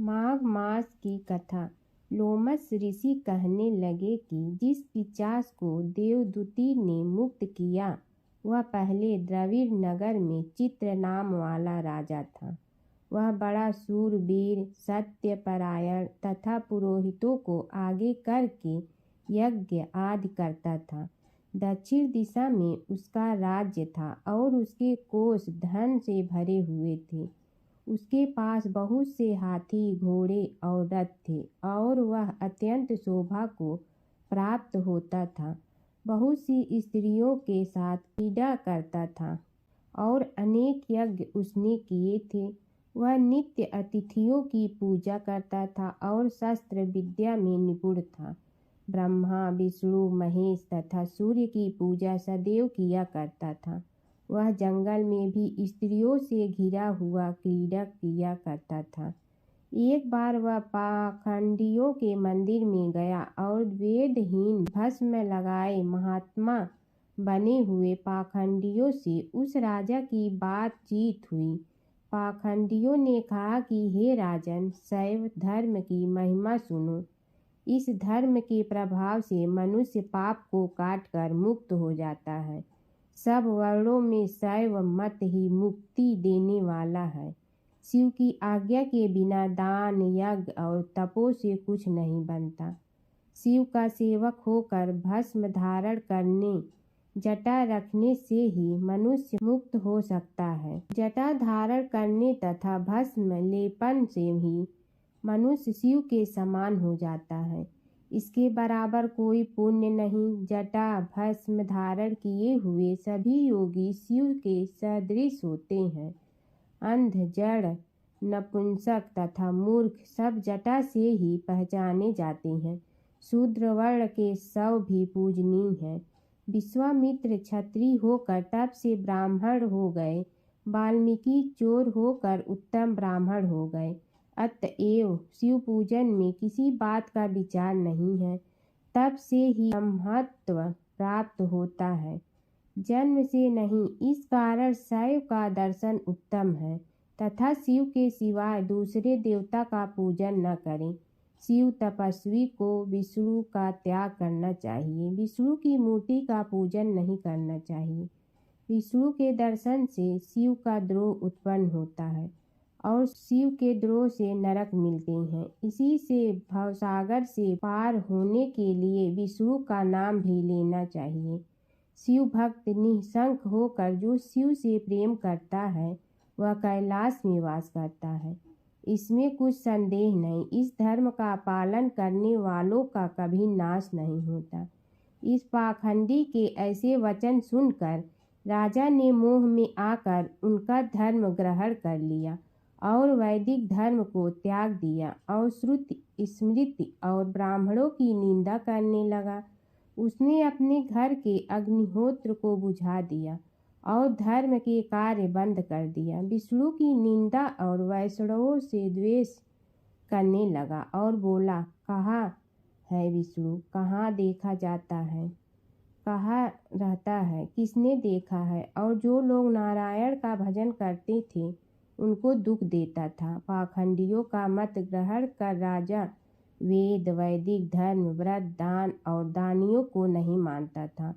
माघ मास की कथा। लोमस ऋषि कहने लगे कि जिस पिशाच को देवदूति ने मुक्त किया वह पहले द्रविड़ नगर में चित्र नाम वाला राजा था। वह बड़ा शूरवीर, सत्यपरायण तथा पुरोहितों को आगे करके यज्ञ आदि करता था। दक्षिण दिशा में उसका राज्य था और उसके कोष धन से भरे हुए थे। उसके पास बहुत से हाथी, घोड़े और रथ थे और वह अत्यंत शोभा को प्राप्त होता था। बहुत सी स्त्रियों के साथ क्रीड़ा करता था और अनेक यज्ञ उसने किए थे। वह नित्य अतिथियों की पूजा करता था और शस्त्र विद्या में निपुण था। ब्रह्मा, विष्णु, महेश तथा सूर्य की पूजा सदैव किया करता था। वह जंगल में भी स्त्रियों से घिरा हुआ क्रीड़ा किया करता था। एक बार वह पाखंडियों के मंदिर में गया और वेदहीन, भस्म लगाए महात्मा बने हुए पाखंडियों से उस राजा की बातचीत हुई। पाखंडियों ने कहा कि हे राजन, शैव धर्म की महिमा सुनो। इस धर्म के प्रभाव से मनुष्य पाप को काटकर मुक्त हो जाता है। सब वर्णों में शैव मत ही मुक्ति देने वाला है। शिव की आज्ञा के बिना दान, यज्ञ और तपों से कुछ नहीं बनता। शिव का सेवक होकर भस्म धारण करने, जटा रखने से ही मनुष्य मुक्त हो सकता है। जटा धारण करने तथा भस्म लेपन से ही मनुष्य शिव के समान हो जाता है। इसके बराबर कोई पुण्य नहीं। जटा भस्म धारण किए हुए सभी योगी शिव के सदृश होते हैं। अंध, जड़, नपुंसक तथा मूर्ख सब जटा से ही पहचाने जाते हैं। शूद्र वर्ण के शव भी पूजनीय हैं। विश्वामित्र क्षत्रिय होकर तप से ब्राह्मण हो गए। वाल्मीकि चोर होकर उत्तम ब्राह्मण हो गए। अतएव शिव पूजन में किसी बात का विचार नहीं है। तप से ही ब्रह्मत्व प्राप्त होता है, जन्म से नहीं। इस कारण शैव का दर्शन उत्तम है तथा शिव के सिवाय दूसरे देवता का पूजन न करें। शिव तपस्वी को विष्णु का त्याग करना चाहिए। विष्णु की मूर्ति का पूजन नहीं करना चाहिए। विष्णु के दर्शन से शिव का द्रोह उत्पन्न होता है और शिव के द्रोह से नरक मिलते हैं। इसी से भवसागर से पार होने के लिए विष्णु का नाम भी लेना चाहिए। शिव भक्त निःशंक होकर जो शिव से प्रेम करता है वह कैलाश में वास करता है, इसमें कुछ संदेह नहीं। इस धर्म का पालन करने वालों का कभी नाश नहीं होता। इस पाखंडी के ऐसे वचन सुनकर राजा ने मोह में आकर उनका धर्म ग्रहण कर लिया और वैदिक धर्म को त्याग दिया और श्रुति, स्मृति और ब्राह्मणों की निंदा करने लगा। उसने अपने घर के अग्निहोत्र को बुझा दिया और धर्म के कार्य बंद कर दिया। विष्णु की निंदा और वैष्णवों से द्वेष करने लगा और बोला, कहाँ है विष्णु? कहाँ देखा जाता है? कहाँ रहता है? किसने देखा है? और जो लोग नारायण का भजन करते थे उनको दुख देता था। पाखंडियों का मत ग्रहण कर राजा वेद, वैदिक धर्म, व्रत, दान और दानियों को नहीं मानता था।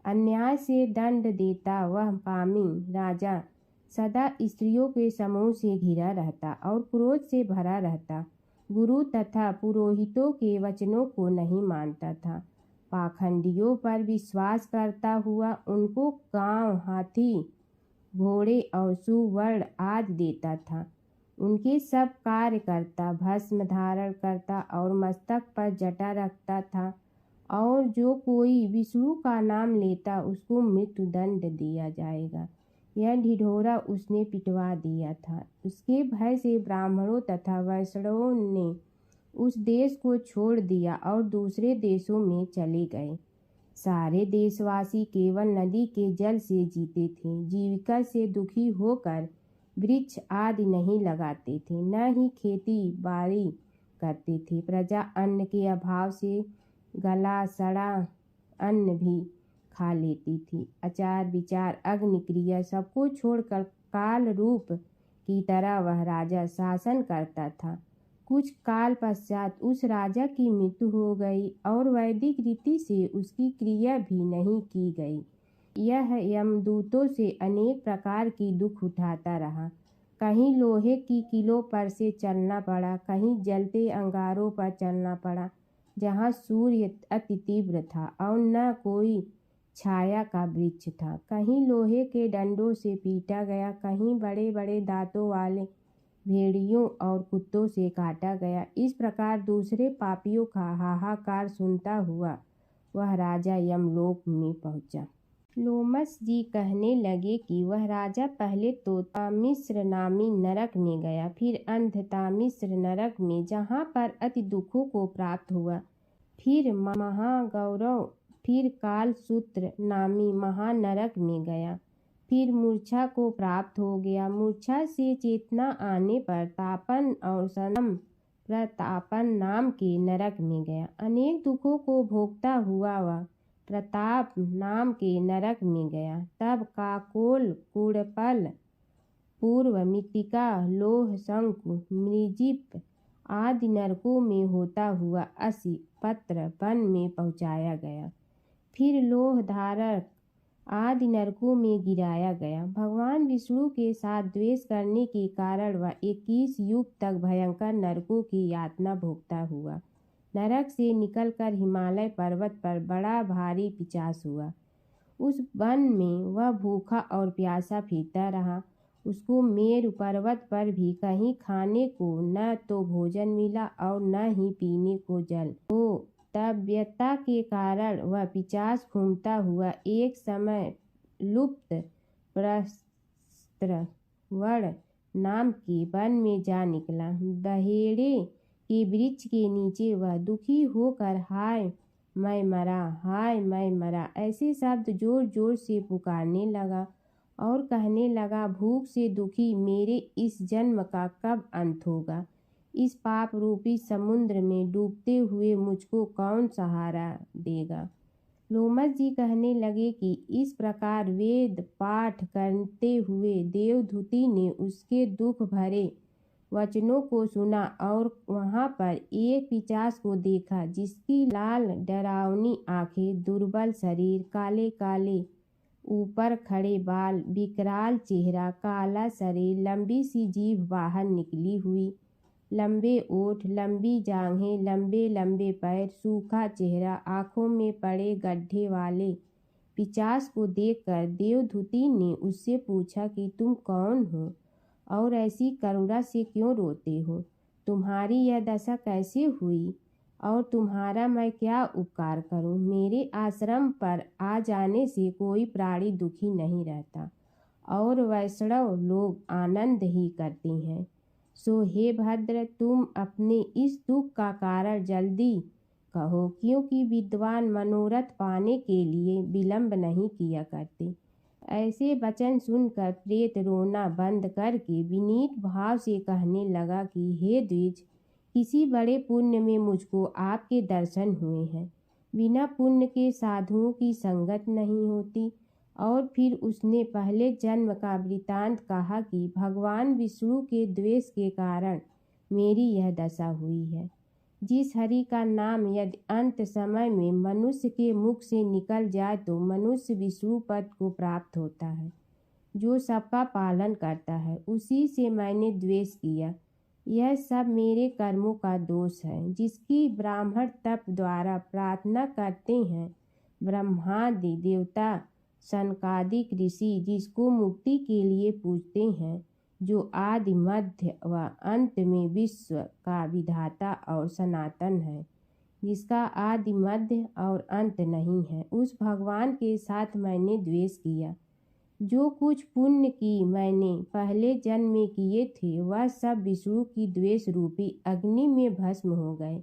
अन्याय से दंड देता वह कामी राजा सदा स्त्रियों के समूह से घिरा रहता और क्रोध से भरा रहता। गुरु तथा पुरोहितों के वचनों को नहीं मानता था। पाखंडियों पर विश्वास करता हुआ उनको गांव, हाथी, घोड़े और सुवर्ण आदि देता था। उनके सब कार्य करता, भस्म धारण करता और मस्तक पर जटा रखता था। और जो कोई विष्णु का नाम लेता उसको मृत्यु दंड दिया जाएगा। यह ढिढोरा उसने पिटवा दिया था। उसके भय से ब्राह्मणों तथा वैष्णवों ने उस देश को छोड़ दिया और दूसरे देशों में चले गए। सारे देशवासी केवल नदी के जल से जीते थे। जीविका से दुखी होकर वृक्ष आदि नहीं लगाते थे, न ही खेती बाड़ी करते थे। प्रजा अन्न के अभाव से गला सड़ा अन्न भी खा लेती थी। आचार विचार, अग्नि क्रिया सबको छोड़कर काल रूप की तरह वह राजा शासन करता था। कुछ काल पश्चात उस राजा की मृत्यु हो गई और वैदिक रीति से उसकी क्रिया भी नहीं की गई। यह यमदूतों से अनेक प्रकार की दुख उठाता रहा। कहीं लोहे की किलों पर से चलना पड़ा, कहीं जलते अंगारों पर चलना पड़ा जहाँ सूर्य अति तीव्र था और न कोई छाया का वृक्ष था। कहीं लोहे के डंडों से पीटा गया, कहीं बड़े बड़े दांतों वाले भेड़ियों और कुत्तों से काटा गया। इस प्रकार दूसरे पापियों का हाहाकार सुनता हुआ वह राजा यमलोक में पहुंचा। लोमस जी कहने लगे कि वह राजा पहले तो तामिस्र नामी नरक में गया, फिर अंधतामिस्र नरक में जहाँ पर अति दुखों को प्राप्त हुआ, फिर महागौरव, फिर कालसूत्र नामी महानरक में गया, फिर मूर्छा को प्राप्त हो गया। मूर्छा से चेतना आने पर तापन और सनम प्रतापन नाम के नरक में गया। अनेक दुखों को भोगता हुआ वह प्रताप नाम के नरक में गया। तब काकोल, कुड़पल, पूर्व मृत्तिका, लोह शंकु, मृजिप आदि नरकों में होता हुआ असी पत्र वन में पहुँचाया गया। फिर लोह धारक आदि नरकों में गिराया गया। भगवान विष्णु के साथ द्वेष करने के कारण वह 21 युग तक भयंकर नरकों की यातना भोगता हुआ नरक से निकलकर हिमालय पर्वत पर बड़ा भारी पिचास हुआ। उस वन में वह भूखा और प्यासा फिरता रहा। उसको मेरु पर्वत पर भी कहीं खाने को न तो भोजन मिला और न ही पीने को जल। तव्यता के कारण वह पिचास घूमता हुआ एक समय लुप्त प्रस्त्रवण नाम के वन में जा निकला। बहेड़े के वृक्ष के नीचे वह दुखी होकर हाय मैं मरा, हाय मैं मरा ऐसे शब्द जोर जोर से पुकारने लगा और कहने लगा, भूख से दुखी मेरे इस जन्म का कब अंत होगा। इस पाप रूपी समुद्र में डूबते हुए मुझको कौन सहारा देगा। लोमस जी कहने लगे कि इस प्रकार वेद पाठ करते हुए देवदूती ने उसके दुख भरे वचनों को सुना और वहाँ पर एक पिशाच को देखा जिसकी लाल डरावनी आंखें, दुर्बल शरीर, काले काले ऊपर खड़े बाल, विकराल चेहरा, काला शरीर, लंबी सी जीभ बाहर निकली हुई, लंबे ओठ, लंबी जांघें, लंबे लंबे पैर, सूखा चेहरा, आँखों में पड़े गड्ढे वाले पिशाच को देखकर देवदूती ने उससे पूछा कि तुम कौन हो और ऐसी करुणा से क्यों रोते हो। तुम्हारी यह दशा कैसे हुई और तुम्हारा मैं क्या उपकार करूं। मेरे आश्रम पर आ जाने से कोई प्राणी दुखी नहीं रहता और वैष्णव लोग आनंद ही करते हैं। सो हे भद्र, तुम अपने इस दुख का कारण जल्दी कहो, क्योंकि विद्वान मनोरथ पाने के लिए विलंब नहीं किया करते। ऐसे वचन सुनकर प्रेत रोना बंद करके विनीत भाव से कहने लगा कि हे द्विज, किसी बड़े पुण्य में मुझको आपके दर्शन हुए हैं। बिना पुण्य के साधुओं की संगत नहीं होती। और फिर उसने पहले जन्म का वृतांत कहा कि भगवान विष्णु के द्वेष के कारण मेरी यह दशा हुई है। जिस हरि का नाम यदि अंत समय में मनुष्य के मुख से निकल जाए तो मनुष्य विष्णु पद को प्राप्त होता है, जो सबका पालन करता है। उसी से मैंने द्वेष किया। यह सब मेरे कर्मों का दोष है, जिसकी ब्राह्मण तप द्वारा प्रार्थना करते हैं। ब्रह्मादि देवता, सनकादिक ऋषि जिसको मुक्ति के लिए पूजते हैं, जो आदि मध्य व अंत में विश्व का विधाता और सनातन है, जिसका आदि मध्य और अंत नहीं है, उस भगवान के साथ मैंने द्वेष किया। जो कुछ पुण्य की मैंने पहले जन्म में किए थे वह सब विष्णु की द्वेष रूपी अग्नि में भस्म हो गए।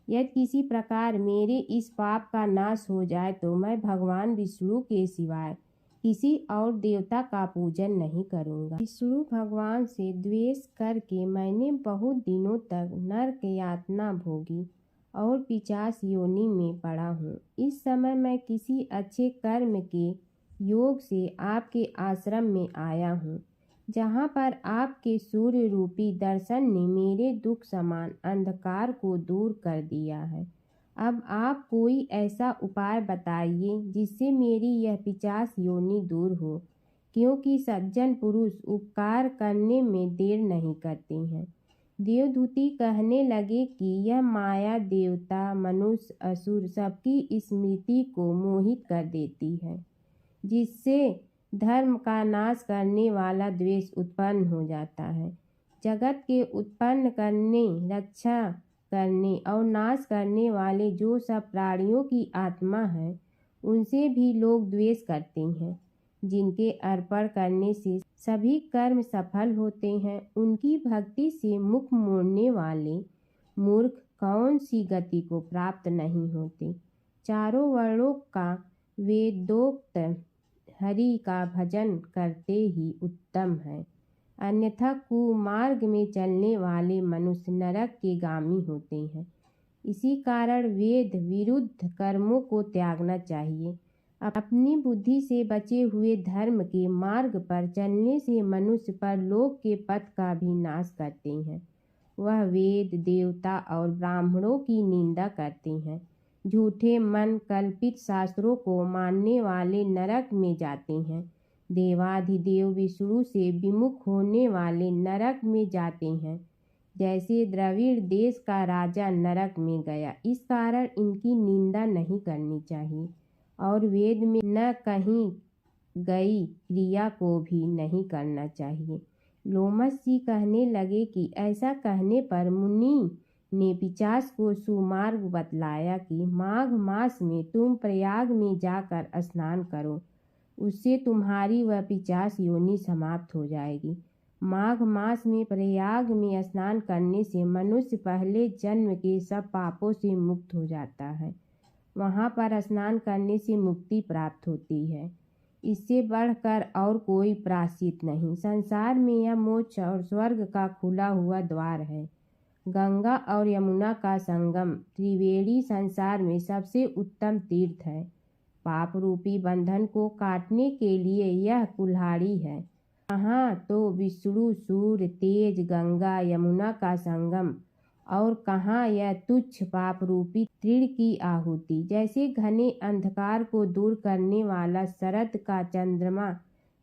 यदि किसी प्रकार मेरे इस पाप का नाश हो जाए तो मैं भगवान विष्णु के सिवाय किसी और देवता का पूजन नहीं करूँगा। विष्णु भगवान से द्वेष करके मैंने बहुत दिनों तक नरक यातना भोगी और पिशाच योनि में पड़ा हूँ। इस समय मैं किसी अच्छे कर्म के योग से आपके आश्रम में आया हूँ। जहाँ पर आपके सूर्य रूपी दर्शन ने मेरे दुख समान अंधकार को दूर कर दिया है। अब आप कोई ऐसा उपाय बताइए जिससे मेरी यह पिशाच योनि दूर हो, क्योंकि सज्जन पुरुष उपकार करने में देर नहीं करते हैं। देवदूती कहने लगे कि यह माया देवता, मनुष्य, असुर सबकी स्मृति को मोहित कर देती है, जिससे धर्म का नाश करने वाला द्वेष उत्पन्न हो जाता है। जगत के उत्पन्न करने, रक्षा करने और नाश करने वाले जो सब प्राणियों की आत्मा है, उनसे भी लोग द्वेष करते हैं। जिनके अर्पण करने से सभी कर्म सफल होते हैं, उनकी भक्ति से मुख मोड़ने वाले मूर्ख कौन सी गति को प्राप्त नहीं होते। चारों वर्णों का वेदोक्त हरि का भजन करते ही उत्तम है, अन्यथा कुमार्ग में चलने वाले मनुष्य नरक के गामी होते हैं। इसी कारण वेद विरुद्ध कर्मों को त्यागना चाहिए। अपनी बुद्धि से बचे हुए धर्म के मार्ग पर चलने से मनुष्य परलोक के पथ का भी नाश करते हैं। वह वेद, देवता और ब्राह्मणों की निंदा करते हैं। झूठे मन कल्पित शास्त्रों को मानने वाले नरक में जाते हैं। देवाधिदेव विष्णु से विमुख होने वाले नरक में जाते हैं, जैसे द्रविड़ देश का राजा नरक में गया। इस कारण इनकी निंदा नहीं करनी चाहिए और वेद में न कहीं गई क्रिया को भी नहीं करना चाहिए। लोमस जी कहने लगे कि ऐसा कहने पर मुनि ने पिशाच को सुमार्ग बतलाया कि माघ मास में तुम प्रयाग में जाकर स्नान करो, उससे तुम्हारी वह पिशाच योनि समाप्त हो जाएगी। माघ मास में प्रयाग में स्नान करने से मनुष्य पहले जन्म के सब पापों से मुक्त हो जाता है। वहाँ पर स्नान करने से मुक्ति प्राप्त होती है। इससे बढ़कर और कोई प्रायश्चित नहीं। संसार में यह मोक्ष और स्वर्ग का खुला हुआ द्वार है। गंगा और यमुना का संगम त्रिवेणी संसार में सबसे उत्तम तीर्थ है। पाप रूपी बंधन को काटने के लिए यह कुल्हाड़ी है। यहाँ तो विष्णु, सूर्य, तेज, गंगा, यमुना का संगम और कहाँ यह तुच्छ पाप रूपी तृण की आहुति। जैसे घने अंधकार को दूर करने वाला शरद का चंद्रमा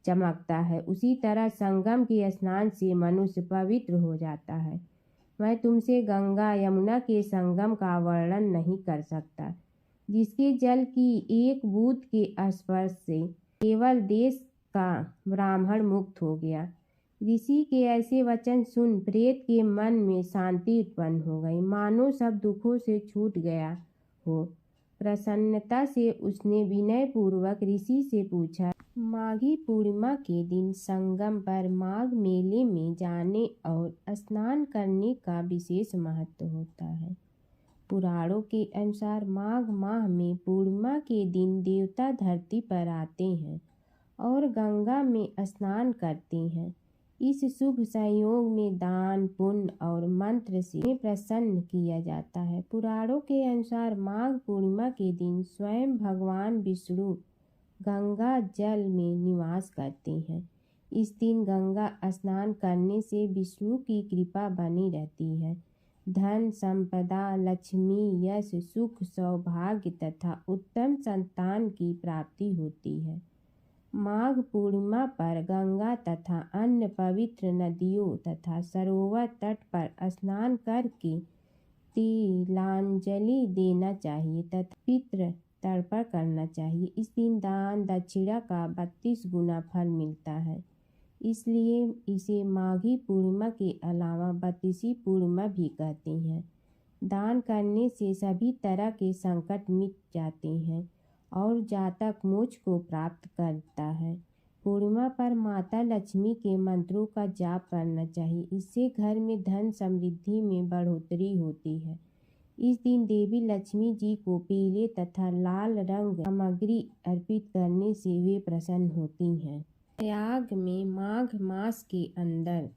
चमकता है, उसी तरह संगम के स्नान से मनुष्य पवित्र हो जाता है। मैं तुमसे गंगा यमुना के संगम का वर्णन नहीं कर सकता, जिसके जल की एक बूंद के स्पर्श से केवल देश का ब्राह्मण मुक्त हो गया। ऋषि के ऐसे वचन सुन प्रेत के मन में शांति उत्पन्न हो गई, मानो सब दुखों से छूट गया हो। प्रसन्नता से उसने विनय पूर्वक ऋषि से पूछा, माघी पूर्णिमा के दिन संगम पर माघ मेले में जाने और स्नान करने का विशेष महत्व होता है। पुराणों के अनुसार माघ माह में पूर्णिमा के दिन देवता धरती पर आते हैं और गंगा में स्नान करते हैं। इस शुभ संयोग में दान, पुण्य और मंत्र से प्रसन्न किया जाता है। पुराणों के अनुसार माघ पूर्णिमा के दिन स्वयं भगवान विष्णु गंगा जल में निवास करते हैं। इस दिन गंगा स्नान करने से विष्णु की कृपा बनी रहती है। धन, संपदा, लक्ष्मी, यश, सुख, सौभाग्य तथा उत्तम संतान की प्राप्ति होती है। माघ पूर्णिमा पर गंगा तथा अन्य पवित्र नदियों तथा सरोवर तट पर स्नान करके तिलांजलि देना चाहिए तथा पितृ तर्पण करना चाहिए। इस दिन दान दक्षिणा का 32 गुना फल मिलता है, इसलिए इसे माघी पूर्णिमा के अलावा 32वीं पूर्णिमा भी कहते हैं। दान करने से सभी तरह के संकट मिट जाते हैं और जातक मोक्ष को प्राप्त करता है। पूर्णिमा पर माता लक्ष्मी के मंत्रों का जाप करना चाहिए, इससे घर में धन समृद्धि में बढ़ोतरी होती है। इस दिन देवी लक्ष्मी जी को पीले तथा लाल रंग सामग्री अर्पित करने से वे प्रसन्न होती हैं। प्रयाग में माघ मास के अंदर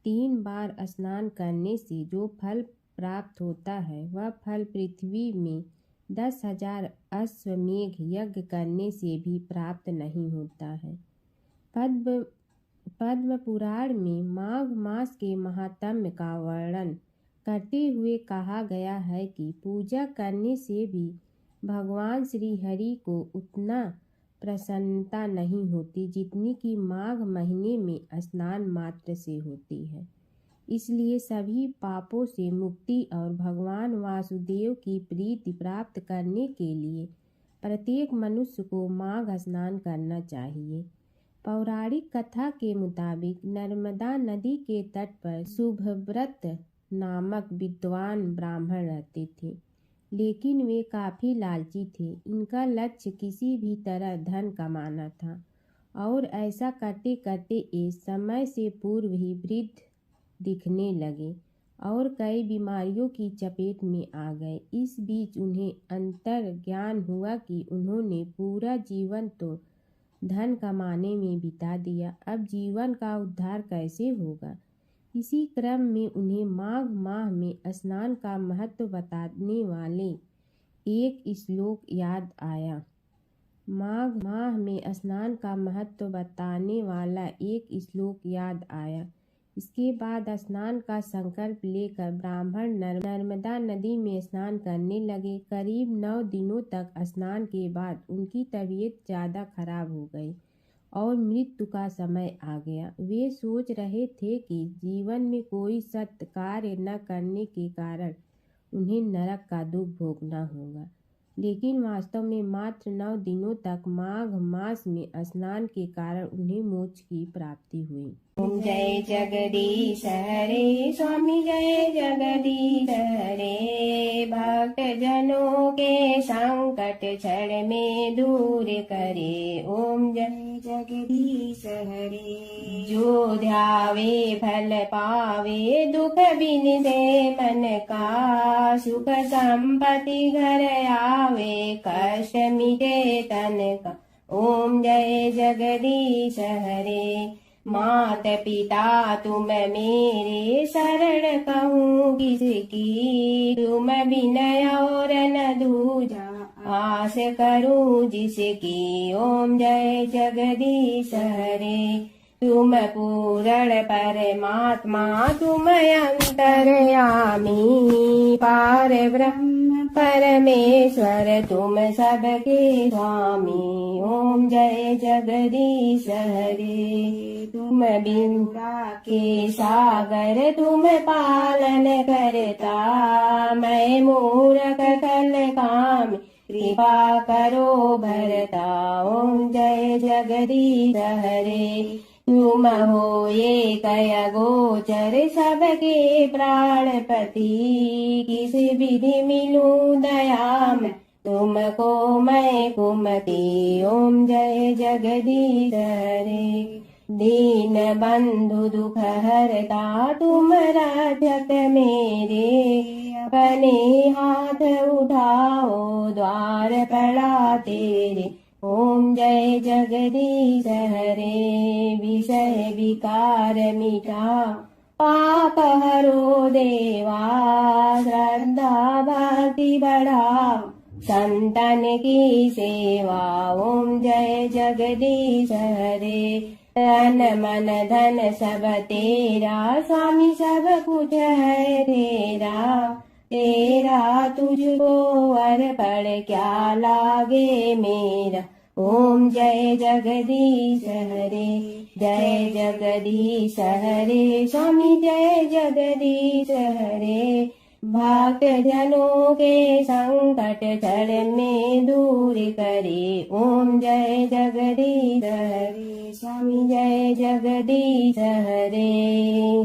3 बार स्नान करने से जो फल प्राप्त होता है, वह फल पृथ्वी में 10,000 अश्वमेघ यज्ञ करने से भी प्राप्त नहीं होता है। पद्म पुराण में माघ मास के महात्म्य का वर्णन करते हुए कहा गया है कि पूजा करने से भी भगवान श्री हरि को उतना प्रसन्नता नहीं होती जितनी कि माघ महीने में स्नान मात्र से होती है। इसलिए सभी पापों से मुक्ति और भगवान वासुदेव की प्रीति प्राप्त करने के लिए प्रत्येक मनुष्य को माघ स्नान करना चाहिए। पौराणिक कथा के मुताबिक नर्मदा नदी के तट पर शुभव्रत नामक विद्वान ब्राह्मण रहते थे, लेकिन वे काफ़ी लालची थे। इनका लक्ष्य किसी भी तरह धन कमाना था और ऐसा करते करते एक समय से पूर्व ही वृद्ध दिखने लगे और कई बीमारियों की चपेट में आ गए। इस बीच उन्हें अंतर ज्ञान हुआ कि उन्होंने पूरा जीवन तो धन कमाने में बिता दिया, अब जीवन का उद्धार कैसे होगा। इसी क्रम में उन्हें माघ माह में स्नान का महत्व बताने वाले एक श्लोक याद आया। माघ माह में स्नान का महत्व बताने वाला एक श्लोक याद आया। इसके बाद स्नान का संकल्प लेकर ब्राह्मण नर्मदा नदी में स्नान करने लगे। करीब 9 दिनों तक स्नान के बाद उनकी तबीयत ज़्यादा खराब हो गई और मृत्यु का समय आ गया। वे सोच रहे थे कि जीवन में कोई सत्य कार्य न करने के कारण उन्हें नरक का दुख भोगना होगा, लेकिन वास्तव में मात्र 9 दिनों तक माघ मास में स्नान के कारण उन्हें मोक्ष की प्राप्ति हुई। ओम जय जगदीश हरे स्वामी जय जगदीश हरे, भक्त जनों के संकट क्षण में दूर करे। ओम जय जगदीश हरे, जो ध्यावे फल पावे दुख बिन दे मन का, सुख संपत्ति घर आवे कष्ट मिटे तन का। ओम जय जगदीश हरे, मात पिता तुम मेरे शरण कहूँ किसकी, तुम बिनय और न दूजा आस करूँ जिसकी। ओम जय जगदीश हरे, तुम पूर्ण परमात्मा तुम अंतर्यामी, पार ब्रह्म परमेश्वर तुम सबके स्वामी। ओम जय जगदीश हरे, तुम बिंदा के सागर तुम पालन करता, मैं मूर्ख कल काम कृपा करो भरता। ओम जय जगदीश हरे, तुम हो ये कय गोचर सबके प्राणपति, किस विधि मिलूं दया में तुमको मैं कुमति। ओम जय जगदीश हरे, दीन बंधु दुख हरता तुम रक्षक मेरे, अपने हाथ उठाओ द्वार पड़ा तेरे। ओम जय जगदीश हरे, विषय विकार मिटा पाप हरो देवा, श्रद्धा भक्ति बढ़ाओ संतन की सेवा। ओम जय जगदीश हरे, तन मन धन सब तेरा, स्वामी सब कुछ है तेरा, तेरा तुझको अर्पण क्या लागे मेरा। ओम जय जगदीश हरे, जय जगदीश हरे, स्वामी जय जगदीश हरे, भक्त जनों के संकट क्षण में दूर करे। ओम जय जगदीश हरे, स्वामी जय जगदीश हरे।